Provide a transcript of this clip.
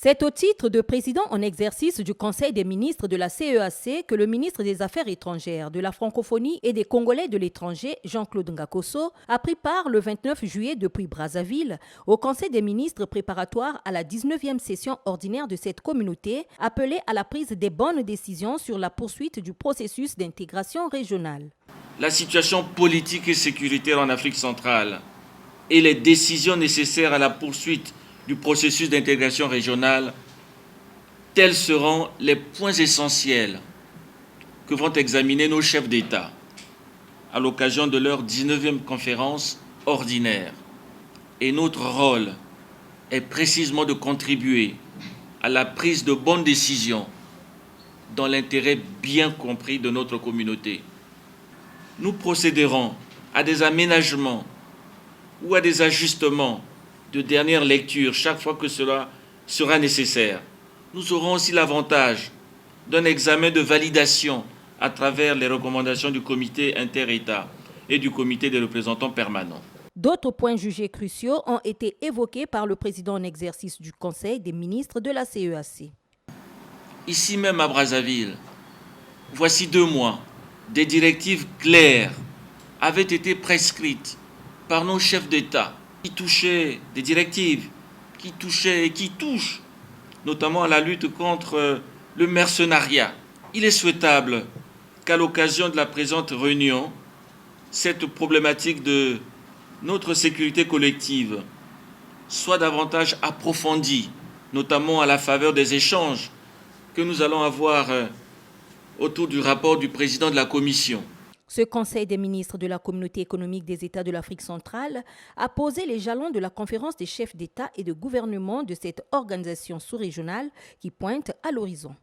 C'est au titre de président en exercice du Conseil des ministres de la CEAC que le ministre des Affaires étrangères, de la francophonie et des Congolais de l'étranger, Jean-Claude Ngakosso, a pris part le 29 juillet depuis Brazzaville au Conseil des ministres préparatoire à la 19e session ordinaire de cette communauté, appelée à la prise des bonnes décisions sur la poursuite du processus d'intégration régionale. La situation politique et sécuritaire en Afrique centrale et les décisions nécessaires à la poursuite du processus d'intégration régionale, tels seront les points essentiels que vont examiner nos chefs d'État à l'occasion de leur 19e conférence ordinaire. Et notre rôle est précisément de contribuer à la prise de bonnes décisions dans l'intérêt bien compris de notre communauté. Nous procéderons à des aménagements ou à des ajustements de dernière lecture chaque fois que cela sera nécessaire. Nous aurons aussi l'avantage d'un examen de validation à travers les recommandations du comité inter-État et du comité des représentants permanents. D'autres points jugés cruciaux ont été évoqués par le président en exercice du Conseil des ministres de la CEAC. Ici même à Brazzaville, voici 2 mois, des directives claires avaient été prescrites par nos chefs d'État qui touchaient des directives, qui touchaient et qui touchent notamment à la lutte contre le mercenariat. Il est souhaitable qu'à l'occasion de la présente réunion, cette problématique de notre sécurité collective soit davantage approfondie, notamment à la faveur des échanges que nous allons avoir autour du rapport du président de la Commission. Ce Conseil des ministres de la Communauté économique des États de l'Afrique centrale a posé les jalons de la conférence des chefs d'État et de gouvernement de cette organisation sous-régionale qui pointe à l'horizon.